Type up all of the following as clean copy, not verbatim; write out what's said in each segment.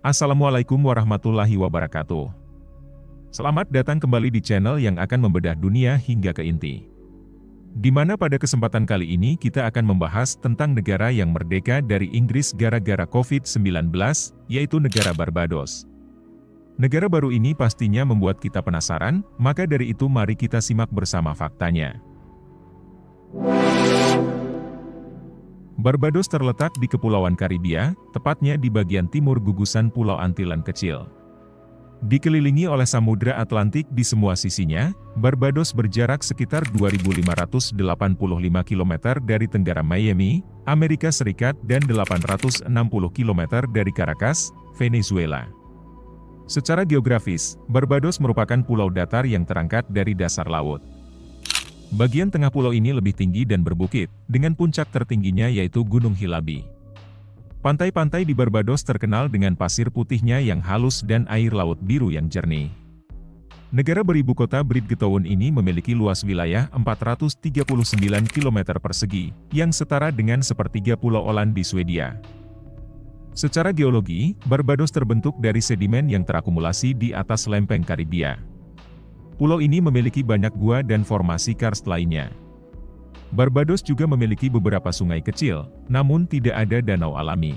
Assalamualaikum warahmatullahi wabarakatuh. Selamat datang kembali di channel yang akan membedah dunia hingga ke inti. Di mana pada kesempatan kali ini kita akan membahas tentang negara yang merdeka dari Inggris gara-gara COVID-19, yaitu negara Barbados. Negara baru ini pastinya membuat kita penasaran, maka dari itu mari kita simak bersama faktanya. Barbados terletak di Kepulauan Karibia, tepatnya di bagian timur gugusan Pulau Antillen Kecil. Dikelilingi oleh Samudra Atlantik di semua sisinya, Barbados berjarak sekitar 2.585 km dari tenggara Miami, Amerika Serikat dan 860 km dari Caracas, Venezuela. Secara geografis, Barbados merupakan pulau datar yang terangkat dari dasar laut. Bagian tengah pulau ini lebih tinggi dan berbukit, dengan puncak tertingginya yaitu Gunung Hilabi. Pantai-pantai di Barbados terkenal dengan pasir putihnya yang halus dan air laut biru yang jernih. Negara beribu kota Bridgetown ini memiliki luas wilayah 439 km persegi, yang setara dengan sepertiga Pulau Åland di Swedia. Secara geologi, Barbados terbentuk dari sedimen yang terakumulasi di atas lempeng Karibia. Pulau ini memiliki banyak gua dan formasi karst lainnya. Barbados juga memiliki beberapa sungai kecil, namun tidak ada danau alami.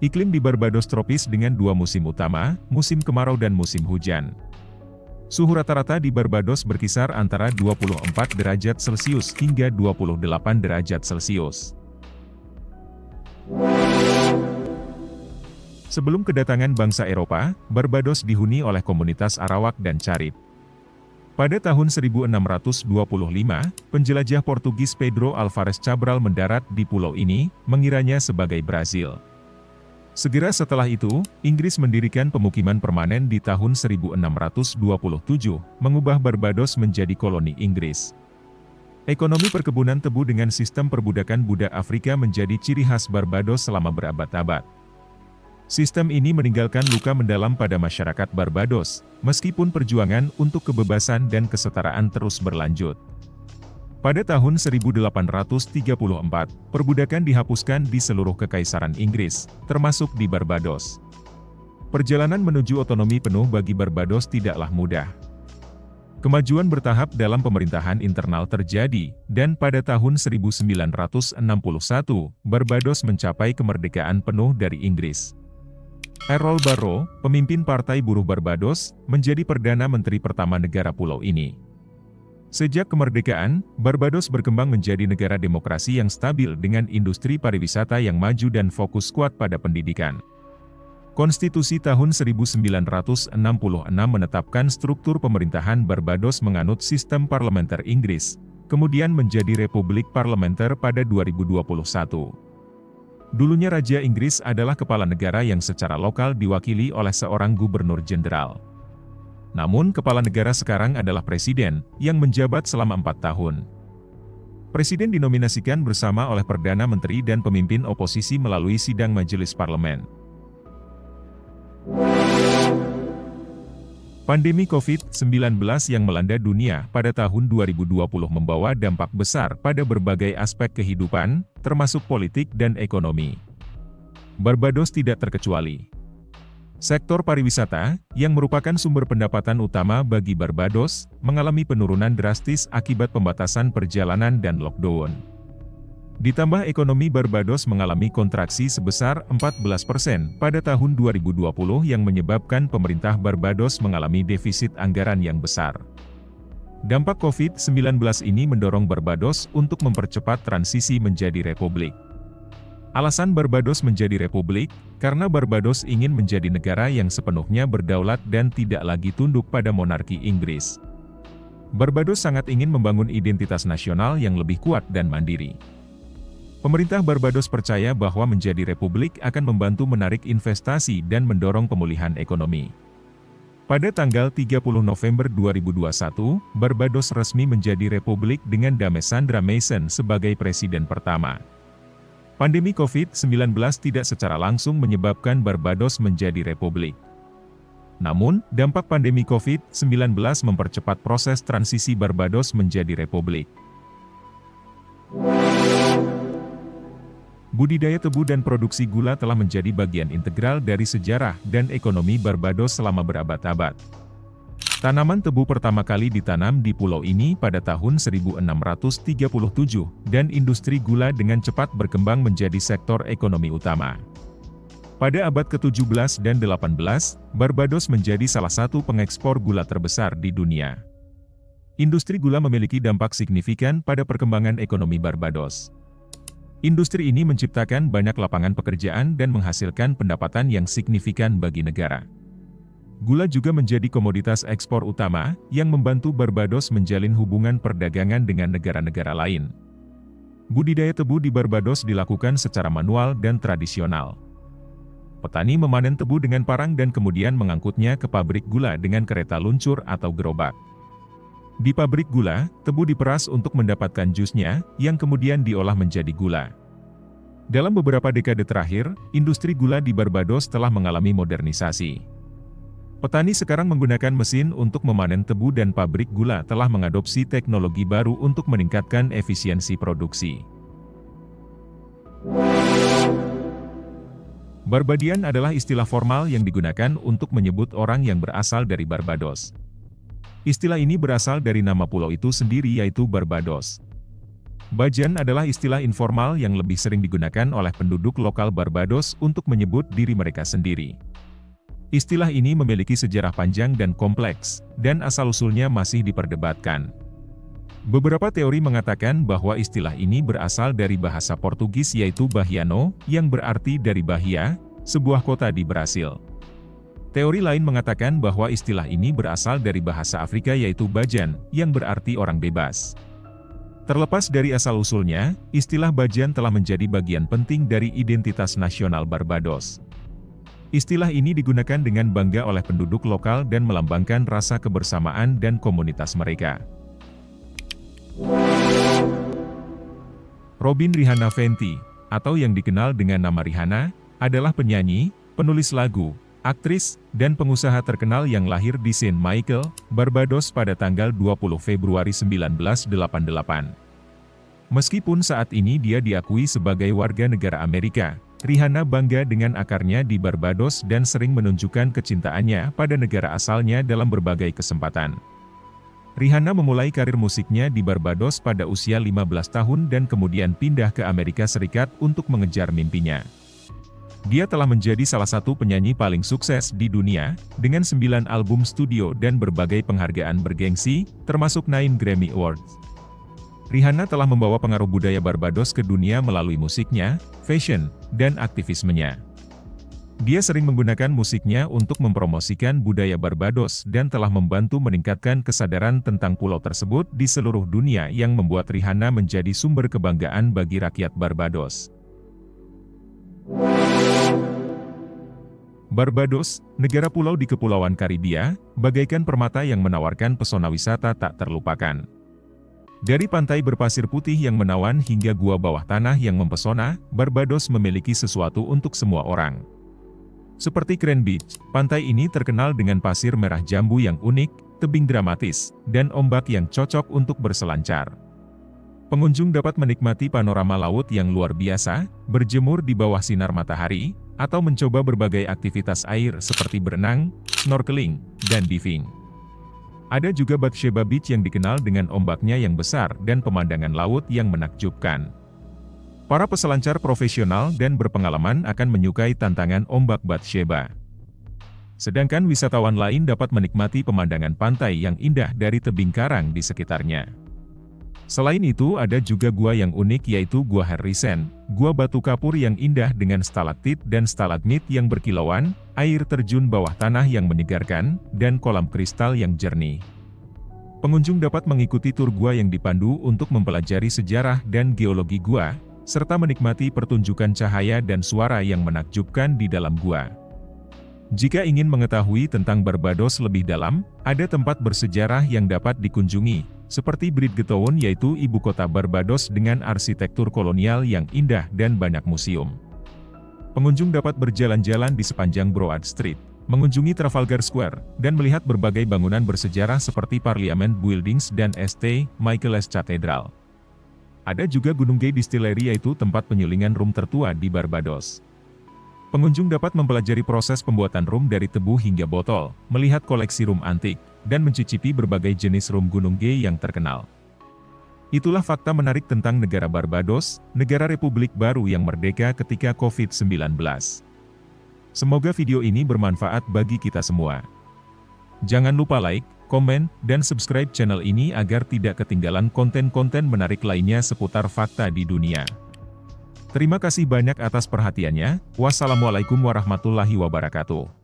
Iklim di Barbados tropis dengan dua musim utama, musim kemarau dan musim hujan. Suhu rata-rata di Barbados berkisar antara 24 derajat Celcius hingga 28 derajat Celcius. Sebelum kedatangan bangsa Eropa, Barbados dihuni oleh komunitas Arawak dan Carib. Pada tahun 1625, penjelajah Portugis Pedro Álvares Cabral mendarat di pulau ini, mengiranya sebagai Brazil. Segera setelah itu, Inggris mendirikan pemukiman permanen di tahun 1627, mengubah Barbados menjadi koloni Inggris. Ekonomi perkebunan tebu dengan sistem perbudakan budak Afrika menjadi ciri khas Barbados selama berabad-abad. Sistem ini meninggalkan luka mendalam pada masyarakat Barbados, meskipun perjuangan untuk kebebasan dan kesetaraan terus berlanjut. Pada tahun 1834, perbudakan dihapuskan di seluruh Kekaisaran Inggris, termasuk di Barbados. Perjalanan menuju otonomi penuh bagi Barbados tidaklah mudah. Kemajuan bertahap dalam pemerintahan internal terjadi, dan pada tahun 1961, Barbados mencapai kemerdekaan penuh dari Inggris. Errol Barrow, pemimpin Partai Buruh Barbados, menjadi Perdana Menteri pertama negara pulau ini. Sejak kemerdekaan, Barbados berkembang menjadi negara demokrasi yang stabil dengan industri pariwisata yang maju dan fokus kuat pada pendidikan. Konstitusi tahun 1966 menetapkan struktur pemerintahan Barbados menganut sistem parlementer Inggris, kemudian menjadi Republik Parlementer pada 2021. Dulunya Raja Inggris adalah kepala negara yang secara lokal diwakili oleh seorang gubernur jenderal. Namun kepala negara sekarang adalah presiden, yang menjabat selama 4 tahun. Presiden dinominasikan bersama oleh Perdana Menteri dan pemimpin oposisi melalui sidang majelis parlemen. Pandemi COVID-19 yang melanda dunia pada tahun 2020 membawa dampak besar pada berbagai aspek kehidupan, termasuk politik dan ekonomi. Barbados tidak terkecuali. Sektor pariwisata, yang merupakan sumber pendapatan utama bagi Barbados, mengalami penurunan drastis akibat pembatasan perjalanan dan lockdown. Ditambah ekonomi Barbados mengalami kontraksi sebesar 14% pada tahun 2020 yang menyebabkan pemerintah Barbados mengalami defisit anggaran yang besar. Dampak COVID-19 ini mendorong Barbados untuk mempercepat transisi menjadi republik. Alasan Barbados menjadi republik, karena Barbados ingin menjadi negara yang sepenuhnya berdaulat dan tidak lagi tunduk pada monarki Inggris. Barbados sangat ingin membangun identitas nasional yang lebih kuat dan mandiri. Pemerintah Barbados percaya bahwa menjadi republik akan membantu menarik investasi dan mendorong pemulihan ekonomi. Pada tanggal 30 November 2021, Barbados resmi menjadi republik dengan Dame Sandra Mason sebagai presiden pertama. Pandemi COVID-19 tidak secara langsung menyebabkan Barbados menjadi republik. Namun, dampak pandemi COVID-19 mempercepat proses transisi Barbados menjadi republik. Budidaya tebu dan produksi gula telah menjadi bagian integral dari sejarah dan ekonomi Barbados selama berabad-abad. Tanaman tebu pertama kali ditanam di pulau ini pada tahun 1637, dan industri gula dengan cepat berkembang menjadi sektor ekonomi utama. Pada abad ke-17 dan 18, Barbados menjadi salah satu pengekspor gula terbesar di dunia. Industri gula memiliki dampak signifikan pada perkembangan ekonomi Barbados. Industri ini menciptakan banyak lapangan pekerjaan dan menghasilkan pendapatan yang signifikan bagi negara. Gula juga menjadi komoditas ekspor utama, yang membantu Barbados menjalin hubungan perdagangan dengan negara-negara lain. Budidaya tebu di Barbados dilakukan secara manual dan tradisional. Petani memanen tebu dengan parang dan kemudian mengangkutnya ke pabrik gula dengan kereta luncur atau gerobak. Di pabrik gula, tebu diperas untuk mendapatkan jusnya, yang kemudian diolah menjadi gula. Dalam beberapa dekade terakhir, industri gula di Barbados telah mengalami modernisasi. Petani sekarang menggunakan mesin untuk memanen tebu dan pabrik gula telah mengadopsi teknologi baru untuk meningkatkan efisiensi produksi. Barbadian adalah istilah formal yang digunakan untuk menyebut orang yang berasal dari Barbados. Istilah ini berasal dari nama pulau itu sendiri yaitu Barbados. Bajan adalah istilah informal yang lebih sering digunakan oleh penduduk lokal Barbados untuk menyebut diri mereka sendiri. Istilah ini memiliki sejarah panjang dan kompleks, dan asal-usulnya masih diperdebatkan. Beberapa teori mengatakan bahwa istilah ini berasal dari bahasa Portugis yaitu Bahiano, yang berarti dari Bahia, sebuah kota di Brasil. Teori lain mengatakan bahwa istilah ini berasal dari bahasa Afrika yaitu Bajan, yang berarti orang bebas. Terlepas dari asal-usulnya, istilah Bajan telah menjadi bagian penting dari identitas nasional Barbados. Istilah ini digunakan dengan bangga oleh penduduk lokal dan melambangkan rasa kebersamaan dan komunitas mereka. Robin Rihanna Fenty, atau yang dikenal dengan nama Rihanna, adalah penyanyi, penulis lagu, aktris, dan pengusaha terkenal yang lahir di Saint Michael, Barbados pada tanggal 20 Februari 1988. Meskipun saat ini dia diakui sebagai warga negara Amerika, Rihanna bangga dengan akarnya di Barbados dan sering menunjukkan kecintaannya pada negara asalnya dalam berbagai kesempatan. Rihanna memulai karir musiknya di Barbados pada usia 15 tahun dan kemudian pindah ke Amerika Serikat untuk mengejar mimpinya. Dia telah menjadi salah satu penyanyi paling sukses di dunia, dengan 9 album studio dan berbagai penghargaan bergengsi, termasuk 9 Grammy Awards. Rihanna telah membawa pengaruh budaya Barbados ke dunia melalui musiknya, fashion, dan aktivismenya. Dia sering menggunakan musiknya untuk mempromosikan budaya Barbados dan telah membantu meningkatkan kesadaran tentang pulau tersebut di seluruh dunia yang membuat Rihanna menjadi sumber kebanggaan bagi rakyat Barbados. Barbados, negara pulau di Kepulauan Karibia, bagaikan permata yang menawarkan pesona wisata tak terlupakan. Dari pantai berpasir putih yang menawan hingga gua bawah tanah yang mempesona, Barbados memiliki sesuatu untuk semua orang. Seperti Grand Beach, pantai ini terkenal dengan pasir merah jambu yang unik, tebing dramatis, dan ombak yang cocok untuk berselancar. Pengunjung dapat menikmati panorama laut yang luar biasa, berjemur di bawah sinar matahari, atau mencoba berbagai aktivitas air seperti berenang, snorkeling, dan diving. Ada juga Bathsheba Beach yang dikenal dengan ombaknya yang besar dan pemandangan laut yang menakjubkan. Para peselancar profesional dan berpengalaman akan menyukai tantangan ombak Bathsheba. Sedangkan wisatawan lain dapat menikmati pemandangan pantai yang indah dari tebing karang di sekitarnya. Selain itu ada juga gua yang unik yaitu Gua Harrison, gua batu kapur yang indah dengan stalaktit dan stalagmit yang berkilauan, air terjun bawah tanah yang menyegarkan, dan kolam kristal yang jernih. Pengunjung dapat mengikuti tur gua yang dipandu untuk mempelajari sejarah dan geologi gua, serta menikmati pertunjukan cahaya dan suara yang menakjubkan di dalam gua. Jika ingin mengetahui tentang Barbados lebih dalam, ada tempat bersejarah yang dapat dikunjungi, seperti Bridgetown yaitu ibu kota Barbados dengan arsitektur kolonial yang indah dan banyak museum. Pengunjung dapat berjalan-jalan di sepanjang Broad Street, mengunjungi Trafalgar Square, dan melihat berbagai bangunan bersejarah seperti Parliament Buildings dan St. Michael's Cathedral. Ada juga Gunung Gay Distillery, yaitu tempat penyulingan rum tertua di Barbados. Pengunjung dapat mempelajari proses pembuatan rum dari tebu hingga botol, melihat koleksi rum antik, dan mencicipi berbagai jenis rum Gunung Gay yang terkenal. Itulah fakta menarik tentang negara Barbados, negara Republik Baru yang merdeka ketika COVID-19. Semoga video ini bermanfaat bagi kita semua. Jangan lupa like, komen, dan subscribe channel ini agar tidak ketinggalan konten-konten menarik lainnya seputar fakta di dunia. Terima kasih banyak atas perhatiannya. Wassalamualaikum warahmatullahi wabarakatuh.